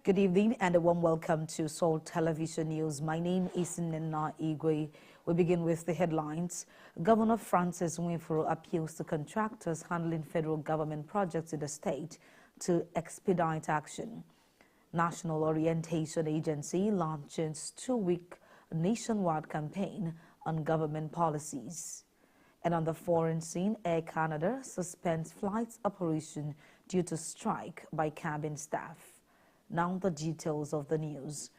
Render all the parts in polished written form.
Good evening and a warm welcome to Seoul Television News. My name is Nena Igwe. We begin with the headlines. Governor Francis Nwifuru appeals to contractors handling federal government projects in the state to expedite action. National Orientation Agency launches two-week nationwide campaign on government policies. And on the foreign scene, Air Canada suspends flights operation due to strike by cabin staff. Now the details of the news.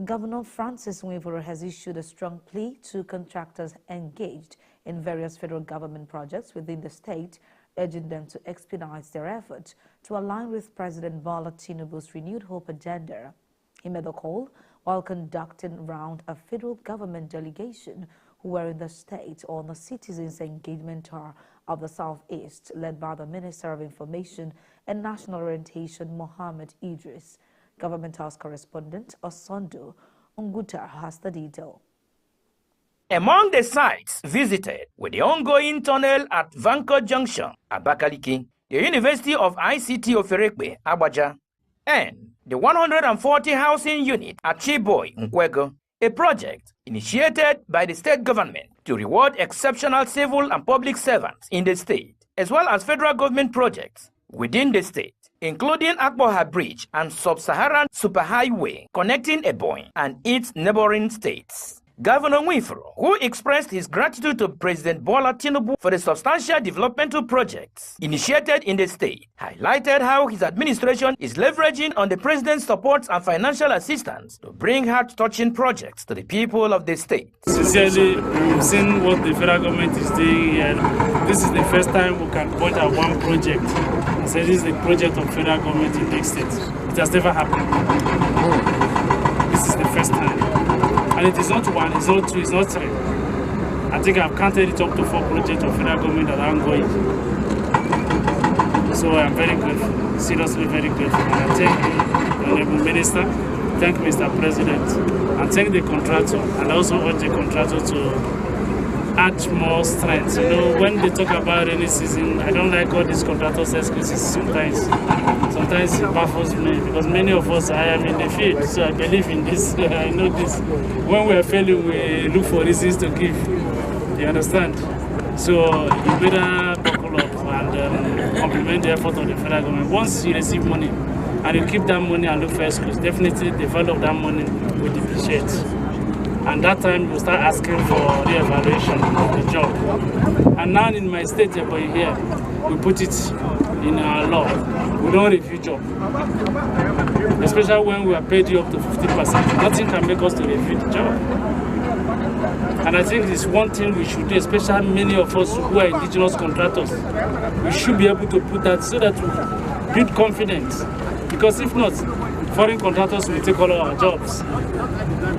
Governor Francis Nwifuru has issued a strong plea to contractors engaged in various federal government projects within the state, urging them to expedite their efforts to align with President Bola Tinubu's renewed hope agenda. He made the call while conducting round a federal government delegation who were in the state on the Citizens Engagement Tour of the Southeast, led by the Minister of Information and National Orientation, Mohammed Idris. Government House correspondent Osondu Unguta has the detail. Among the sites visited were the ongoing tunnel at Vanco Junction, Abakaliki, the University of ICT of Erekpe, Abaja, and the 140 housing unit at Chiboy, Nkwego, a project initiated by the state government to reward exceptional civil and public servants in the state, as well as federal government projects within the state, including Akboha Bridge and Sub-Saharan Superhighway connecting Ebonyi and its neighboring states. Governor Nwifuru, who expressed his gratitude to President Bola Tinubu for the substantial developmental projects initiated in the state, highlighted how his administration is leveraging on the president's support and financial assistance to bring heart-touching projects to the people of the state. Sincerely, we've seen what the federal government is doing, and this is the first time we can point at one project and say this is the project of federal government in the state. It has never happened. This is the first time. And it is not one, it's not two, it's not three. I think I've counted it up to 4 projects of federal government that are ongoing. So I'm very grateful, seriously very grateful. And I thank the Honorable Minister, thank Mr. President, and thank the contractor, and also urge the contractor to add more strength. You know, when they talk about rainy season, I don't like all these contractors' excuses sometimes. Sometimes it baffles me because many of us, I am in the field, so I believe in this, I know this. When we are failing, we look for reasons to give, you understand? So you better buckle up and compliment the effort of the federal government. Once you receive money and you keep that money and look for excuses, definitely the value of that money will depreciate. And that time you start asking for re-evaluation of the job. And now in my state, Ebonyi here, we put it in our law. We don't review job. Especially when we are paid you up to 50%. Nothing can make us to review the job. And I think it's one thing we should do, especially many of us who are indigenous contractors. We should be able to put that so that we build confidence. Because if not, foreign contractors will take all of our jobs.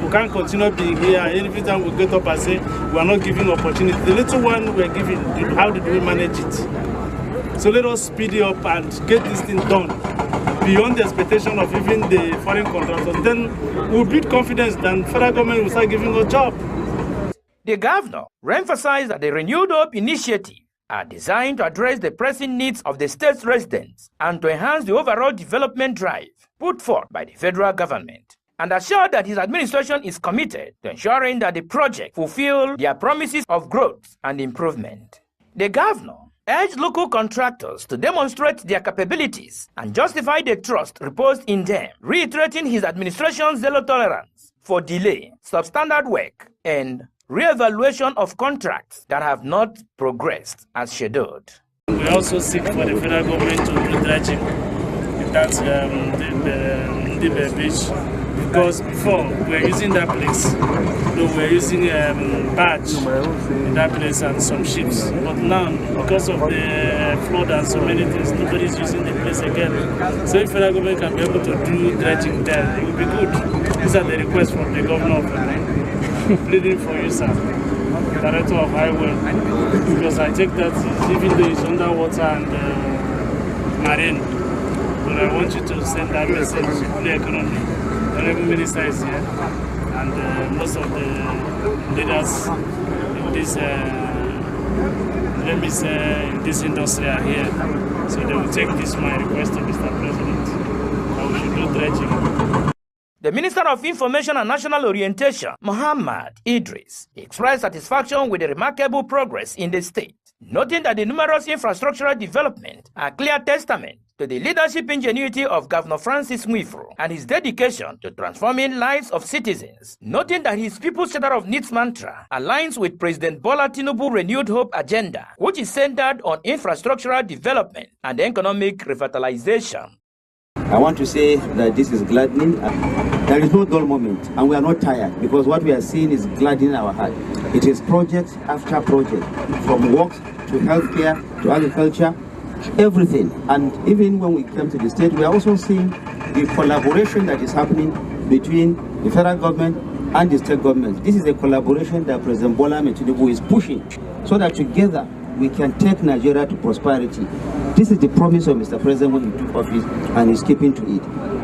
We can't continue being here. Every time we get up and say we are not giving opportunity. The little one we are giving, how did we manage it? So let us speed it up and get this thing done beyond the expectation of even the foreign contractors. Then we'll build confidence that federal government will start giving us a job. The governor emphasized that the Renewed Hope initiative are designed to address the pressing needs of the state's residents and to enhance the overall development drive put forth by the federal government, and assured that his administration is committed to ensuring that the project fulfill their promises of growth and improvement. The governor urged local contractors to demonstrate their capabilities and justify the trust reposed in them, reiterating his administration's zero tolerance for delay, substandard work, and re-evaluation of contracts that have not progressed as scheduled. We also seek for the federal government to do dredging. That's the beach. Because before we were using that place, we were using barge in that place and some ships. But now, because of the flood and so many things, nobody is using the place again. So if federal government can be able to do dredging there, it will be good. These are the requests from the governor of Ebonyi. Pleading for you, sir, Director of Highway, because I take that even though it's underwater and marine, but I want you to send that message to the economy. The Honorable Minister is here, and most of the leaders in this, let me say, in this industry are here. So they will take this my request to Mr. President that we should do dredging The Minister of Information and National Orientation, Muhammad Idris, expressed satisfaction with the remarkable progress in the state, noting that the numerous infrastructural development are clear testament to the leadership ingenuity of Governor Francis Nwifuru and his dedication to transforming lives of citizens, noting that his People's Charter of Needs mantra aligns with President Bola Tinubu's Renewed Hope agenda, which is centered on infrastructural development and economic revitalization. I want to say that this is gladdening. There is no dull moment, and we are not tired, because what we are seeing is gladdening our heart. It is project after project, from works to healthcare to agriculture, everything. And even when we come to the state, we are also seeing the collaboration that is happening between the federal government and the state government. This is a collaboration that President Bola Tinubu is pushing, so that together we can take Nigeria to prosperity. This is the promise of Mr. President when he took office, and he's keeping to it.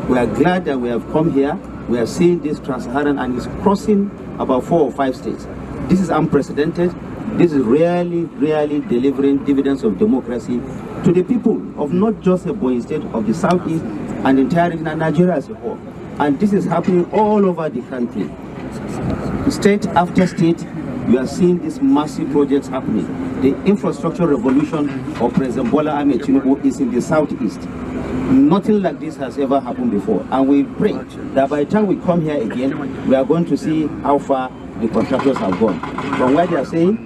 We are glad that we have come here. We are seeing this trans-Saharan, and it's crossing about 4 or 5 states. This is unprecedented. This is really delivering dividends of democracy to the people of not just Ebonyi state, of the southeast and entire region and Nigeria as a whole. And this is happening all over the country. State after state, we are seeing these massive projects happening. The infrastructure revolution of President Bola Tinubu is in the southeast. Nothing like this has ever happened before. And we pray that by the time we come here again, we are going to see how far the contractors have gone. From what they are saying,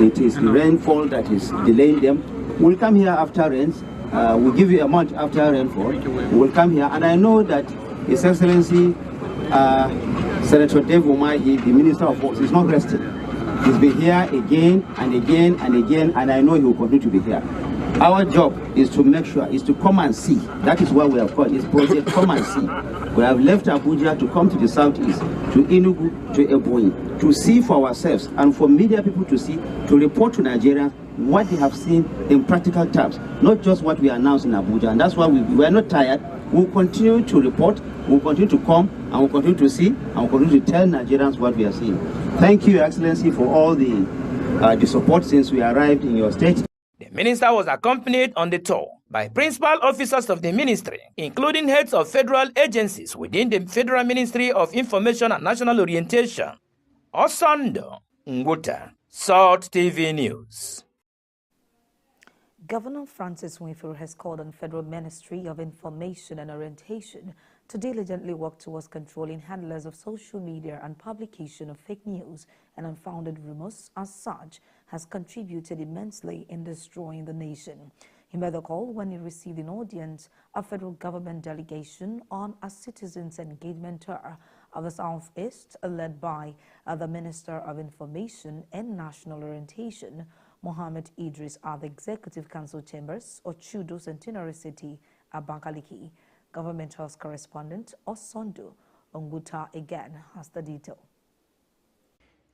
it is the rainfall that is delaying them. We'll come here after rains. We'll give you a month after rainfall. We'll come here, and I know that His Excellency Senator Dave Umahi, the Minister of Works, is not resting. He's been here again and again and again, and I know he will continue to be here. Our job is to make sure, is to come and see. That is what we have called this project, Come and See. We have left Abuja to come to the southeast, to Enugu, to Ebonyi, to see for ourselves, and for media people to see, to report to Nigerians what they have seen in practical terms, not just what we announced in Abuja. And that's why we are not tired. We'll continue to report, we'll continue to come, and we'll continue to see, and we'll continue to tell Nigerians what we are seeing. Thank you, Your Excellency, for all the support since we arrived in your state. The minister was accompanied on the tour by principal officers of the ministry, including heads of federal agencies within the Federal Ministry of Information and National Orientation. Osondo Nguta, Salt TV News. Governor Francis Nwifuru has called on Federal Ministry of Information and Orientation to diligently work towards controlling handlers of social media and publication of fake news and unfounded rumors, as such has contributed immensely in destroying the nation. He made the call when he received an audience of federal government delegation on a citizens' engagement tour of the Southeast, led by the Minister of Information and National Orientation, Muhammad Idris, at the Executive Council Chambers, Ochudo Centenary City, Abakaliki. Government House correspondent Osondo Nguta again has the detail.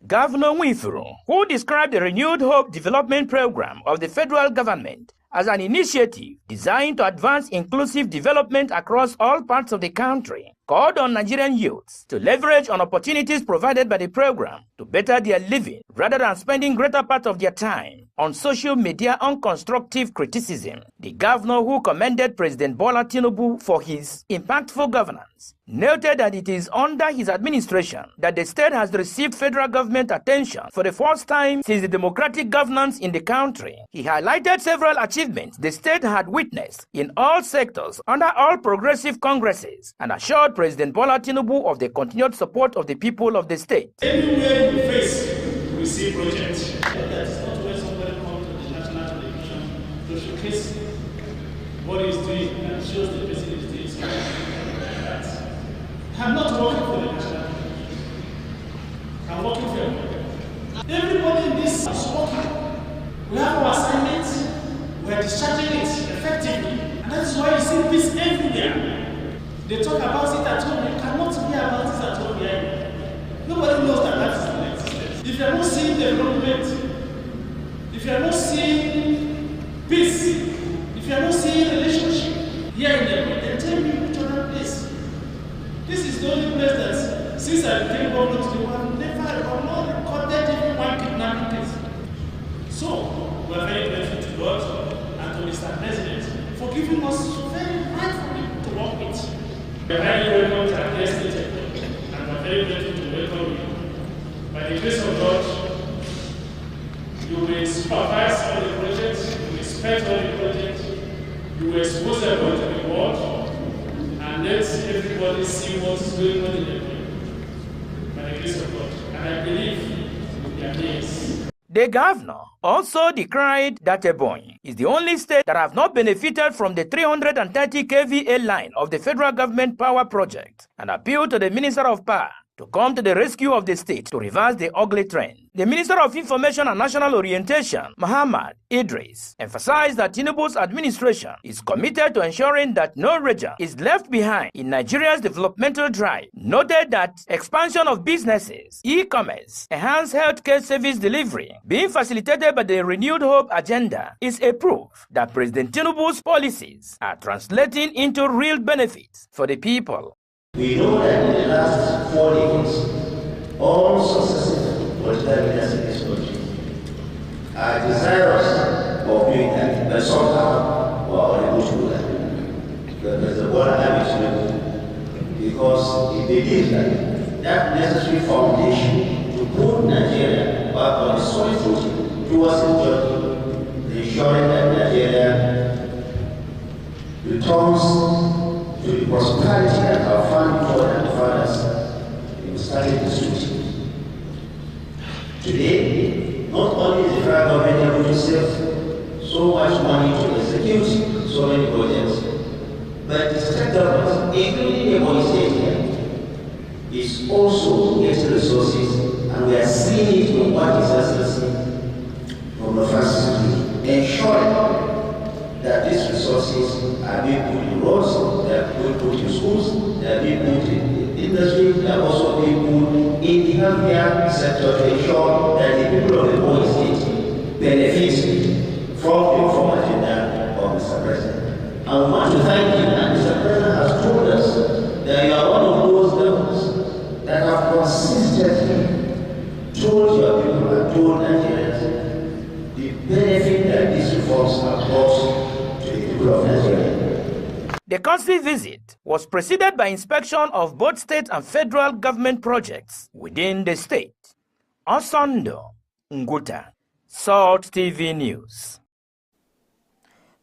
Governor Nwifuru, who described the Renewed Hope development program of the federal government as an initiative designed to advance inclusive development across all parts of the country, called on Nigerian youths to leverage on opportunities provided by the program to better their living rather than spending greater part of their time on social media on constructive criticism. The governor, who commended President Bola Tinubu for his impactful governance, noted that it is under his administration that the state has received federal government attention for the first time since the democratic governance in the country. He highlighted several achievements the state had witnessed in all sectors under all progressive congresses and assured President Bola Tinubu of the continued support of the people of the state. Anywhere you face, we see projects. That's not where somebody comes to the national television to showcase what he's doing and shows the person is doing something. I'm not working for the national television. I'm working for everybody. Everybody in this is working. We have our assignments. We are discharging it effectively. And that's why you see this everywhere. They talk about it at home. You cannot hear about it at home here. Nobody knows that that is an existence. If you are not seeing development, if you are not seeing peace, if you are not seeing relationship here in the world, then tell me which other place. This is the only place that since I became governor to the world, never or not recorded even one kidnapping case. So we are very grateful to God and to Mr. President for giving us very right for me to work with. We are highly welcome to our guest teacher, and we are very grateful to welcome you. By the grace of God, you will supervise all the projects, you will inspect all the projects, you will expose everyone to the world, and let everybody see what's going on in the world. By the grace of God. And I believe you will be amazed. The governor also decried that Ebonyi is the only state that have not benefited from the 330 kVA line of the federal government power project, and appealed to the Minister of Power to come to the rescue of the state to reverse the ugly trend. The Minister of Information and National Orientation, Muhammad Idris, emphasized that Tinubu's administration is committed to ensuring that no region is left behind in Nigeria's developmental drive, noted that expansion of businesses, e-commerce, enhanced healthcare service delivery being facilitated by the Renewed Hope agenda is a proof that President Tinubu's policies are translating into real benefits for the people. We know that in the last 4 decades, all successive political leaders in this country are desirous of doing that, but somehow were unable to do that. Because the border have because it believes that necessary foundation to put Nigeria back on a solid footing towards ensuring that Nigeria returns to the prosperity that our founding fathers started this country. Today, not only is the federal government able to save so much money to execute so many projects, but the state government, including the Ebonyi state here, is also getting resources, and we are seeing it in what is Excellency from the first ensuring that these resources are being put in roads, they are being put in schools, they are being put in industry, they are also being put in the healthcare sector to ensure that the people of the Ebonyi state benefit from the reform agenda of Mr. President. And we want to thank you, and Mr. President has told us that you are one of those governors that have consistently told your people and told Nigerians the benefit that these reforms have brought. The country visit was preceded by inspection of both state and federal government projects within the state. Osando Nguta, Salt TV News.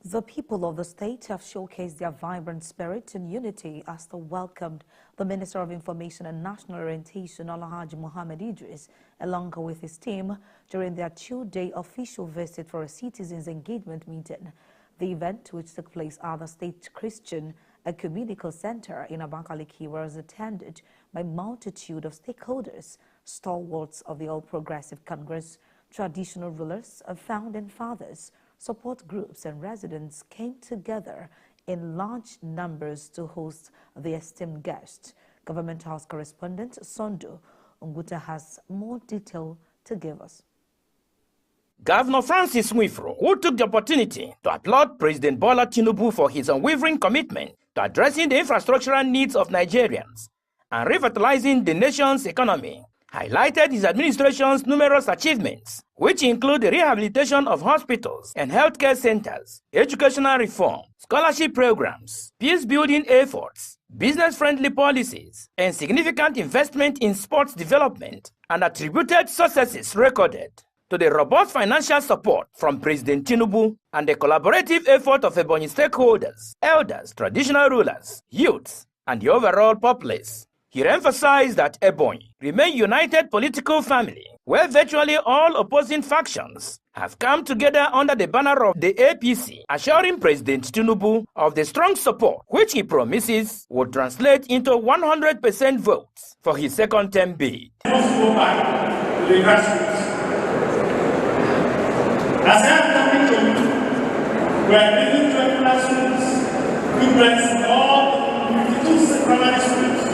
The people of the state have showcased their vibrant spirit and unity as they welcomed the Minister of Information and National Orientation, Alhaji Muhammad Idris, along with his team during their 2-day official visit for a citizens' engagement meeting. The event, which took place at the State Christian Ecumenical Center in Abakaliki, was attended by a multitude of stakeholders, stalwarts of the All Progressive Congress, traditional rulers, founding fathers, support groups, and residents came together in large numbers to host the esteemed guest. Government House correspondent Sondo Nguta has more detail to give us. Governor Francis Nwifuru, who took the opportunity to applaud President Bola Tinubu for his unwavering commitment to addressing the infrastructural needs of Nigerians and revitalizing the nation's economy, highlighted his administration's numerous achievements, which include the rehabilitation of hospitals and healthcare centers, educational reform, scholarship programs, peace-building efforts, business-friendly policies, and significant investment in sports development, and attributed successes recorded to the robust financial support from President Tinubu and the collaborative effort of Ebonyi stakeholders, elders, traditional rulers, youths, and the overall populace. He emphasized that Ebonyi remains a united political family where virtually all opposing factions have come together under the banner of the APC, assuring President Tinubu of the strong support which he promises will translate into 100% votes for his second-term bid. Let's go back to the grassroots. As I am coming to you, we are building 20 classrooms, equivalents in all 52 primary schools.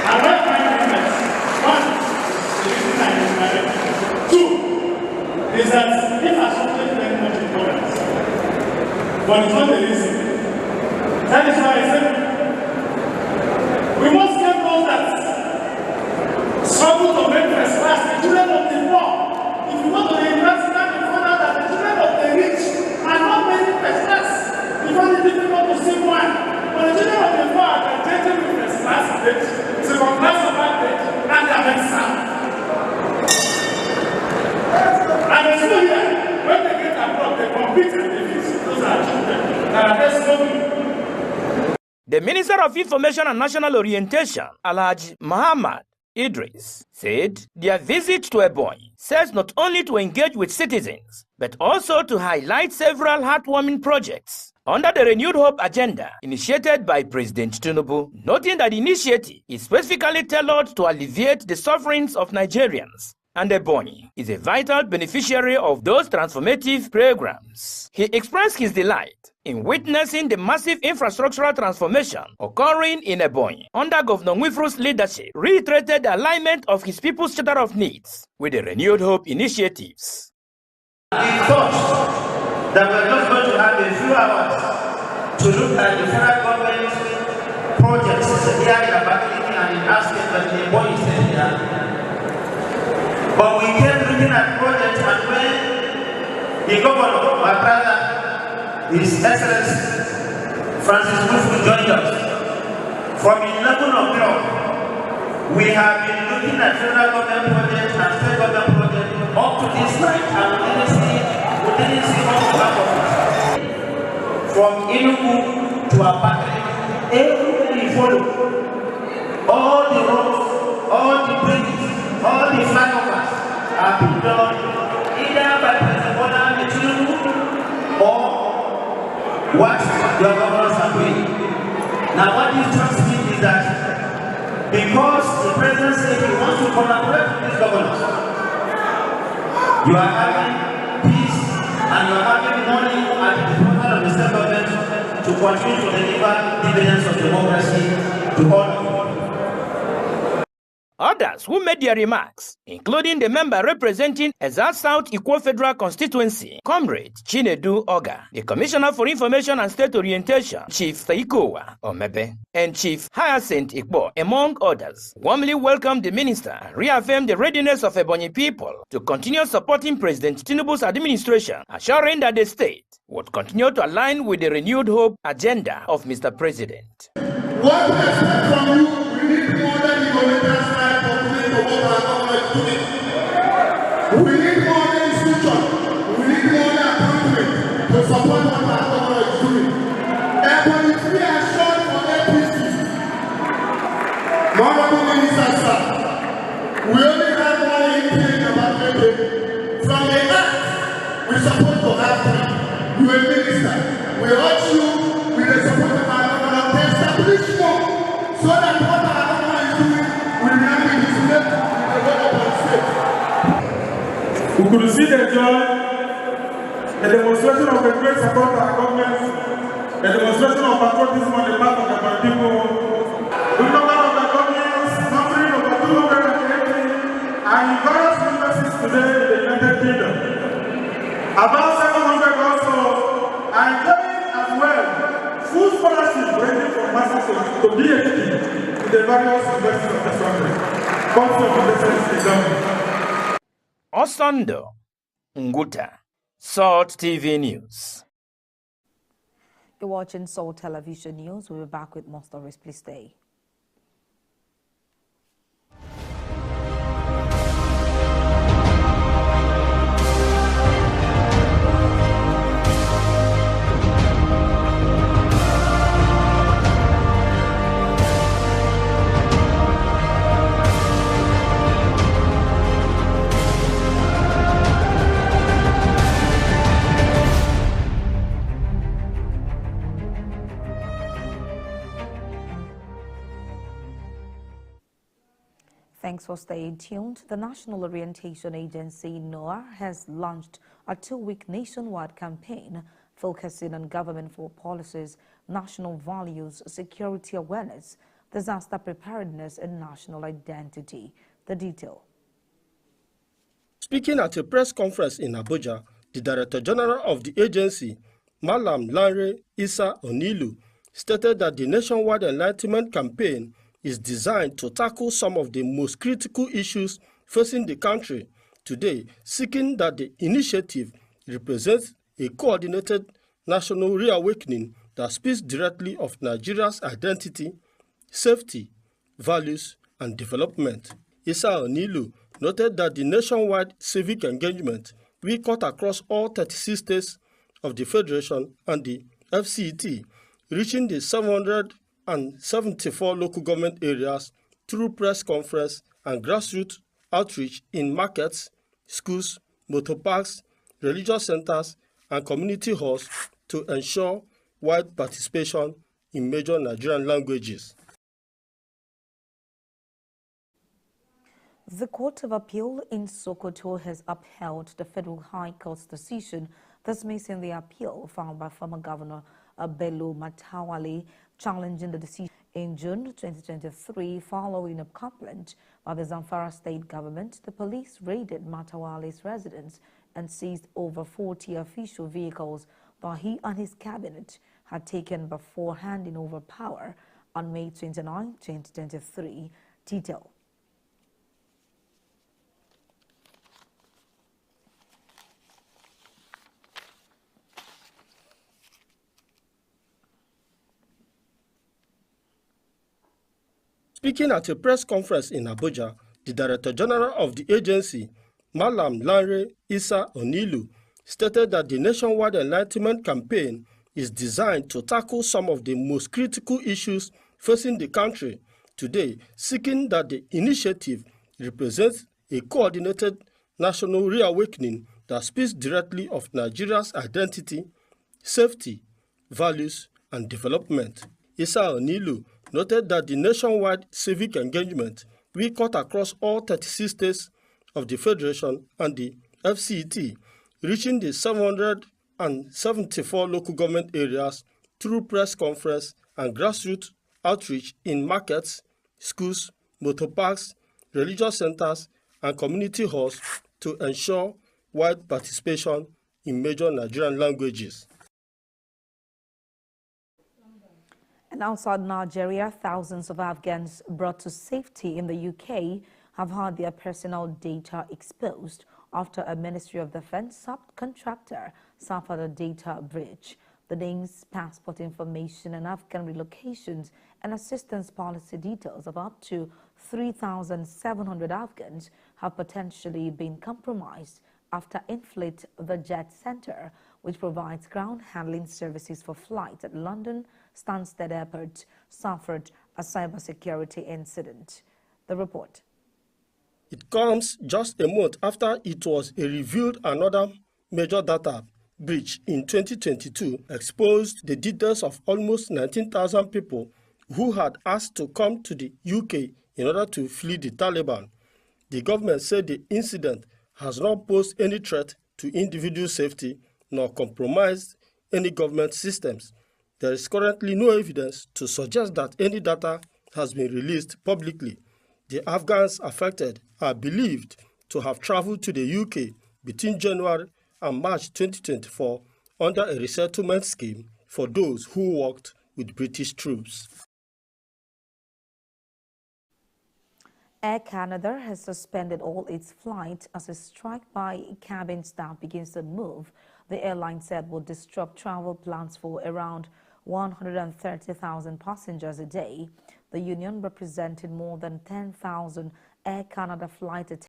And what my members, one, two, is that infrastructure is very much important. But it's not the reason. That is why I said we must get those that struggle to make first class, the children of the poor. If you go to the university, you find out that the children of the rich are not many first class. You find it difficult to see one. politicians of the world are changing with the last stage, second class of that stage, and they are very sad. And it's still here. When they get abroad, they compete and they lose. Those are children. There's no. The Minister of Information and National Orientation, Alhaji Muhammad Idris, said their visit to Ebonyi serves not only to engage with citizens, but also to highlight several heartwarming projects under the Renewed Hope agenda initiated by President Tinubu, noting that the initiative is specifically tailored to alleviate the sufferings of Nigerians, and Ebonyi is a vital beneficiary of those transformative programs. He expressed his delight in witnessing the massive infrastructural transformation occurring in Ebonyi under Governor Nwifru's leadership, reiterated the alignment of his people's charter of needs with the Renewed Hope initiatives. We thought that we're just going to have a few hours to look at the federal government projects here in Abakaliki and in Asket that the Ebonyi said here. But we kept looking at projects, and when the governor, my brother, His Excellency Francis Nwifru joined us, from 11 o'clock, we have been looking at federal government projects and state government projects up to this night, and we didn't see much back of it. From Enugu to Abakaliki, everywhere we follow, all the roads, all the bridges, all the flyovers have been done either by President Bola Tinubu or what your governors are doing. Now what this tells me is that because the president said he wants to collaborate with these governors, you are having peace and you are having money at the disposal of the state government to continue to deliver dividends of democracy to all of you. Others who made their remarks, including the member representing Ezza South Ikwo Federal Constituency, Comrade Chinedu Oga, the Commissioner for Information and State Orientation, Chief Taikowa Omebe, and Chief Hyacinth Ikbo, among others, warmly welcomed the minister and reaffirmed the readiness of Ebonyi people to continue supporting President Tinubu's administration, assuring that the state would continue to align with the Renewed Hope agenda of Mr. President. What we expect from you, we need more than you going to we need more than institution. We need more than appointment to support what our government is doing. Ebonyi is reassured for EBBC. Honorable Minister, sir, we only have one intent about EBBC. From the act, we're supposed to have three. You are a minister. We urge you, with the support of our government, to establish more so that what our government is doing will not be displayed in the whole of our state. We could see the joy, a demonstration of the great support of our government, a demonstration of patriotism on the part of the people. The number of the governments, numbering over 280, are in various universities today in the United Kingdom. About 700 also are enjoying as well full scholarship ranging from masters to PhD in the various universities of the country. Osando Nguta, Salt TV News. You're watching Salt Television News. We'll be back with more stories. Please stay. Thanks for staying tuned. The National Orientation Agency, NOAA, has launched a 2-week nationwide campaign focusing on government policies, national values, security awareness, disaster preparedness, and national identity. The detail. Speaking at a press conference in Abuja, the Director General of the agency, Malam Lanre Issa Onilu, stated that the nationwide enlightenment campaign is designed to tackle some of the most critical issues facing the country today, seeking that the initiative represents a coordinated national reawakening that speaks directly of Nigeria's identity, safety, values, and development. Issa Onilu noted that the nationwide civic engagement we cut across all 36 states of the Federation and the FCT, reaching the 774 local government areas through press conference and grassroots outreach in markets, schools, motor parks, religious centers, and community halls to ensure wide participation in major Nigerian languages. The Court of Appeal in Sokoto has upheld the Federal High Court's decision dismissing the appeal filed by former Governor Bello Matawalle challenging the decision. In June 2023, following a complaint by the Zamfara state government, the police raided Matawalle's residence and seized over 40 official vehicles that he and his cabinet had taken before handing over power on May 29, 2023. Detail. Speaking at a press conference in Abuja, the Director General of the agency, Malam Lanre Issa Onilu, stated that the nationwide enlightenment campaign is designed to tackle some of the most critical issues facing the country today, seeking that the initiative represents a coordinated national reawakening that speaks directly of Nigeria's identity, safety, values, and development. Issa Onilu noted that the nationwide civic engagement we cut across all 36 states of the Federation and the FCT, reaching the 774 local government areas through press conference and grassroots outreach in markets, schools, motor parks, religious centers, and community halls to ensure wide participation in major Nigerian languages. And outside Nigeria, thousands of Afghans brought to safety in the UK have had their personal data exposed after a Ministry of Defense subcontractor suffered a data breach. The names, passport information, and Afghan relocations and assistance policy details of up to 3,700 Afghans have potentially been compromised after Inflate the Jet Center, which provides ground handling services for flights at London Stansted Airport, suffered a cybersecurity incident. The report. It comes just a month after it was revealed another major data breach in 2022 exposed the details of almost 19,000 people who had asked to come to the UK in order to flee the Taliban. The government said the incident has not posed any threat to individual safety nor compromised any government systems. There is currently no evidence to suggest that any data has been released publicly. The Afghans affected are believed to have traveled to the UK between January and March 2024 under a resettlement scheme for those who worked with British troops. Air Canada has suspended all its flights as a strike by cabin staff begins to move. The airline said would disrupt travel plans for around 130,000 passengers a day. The union represented more than 10,000 Air Canada flight attendants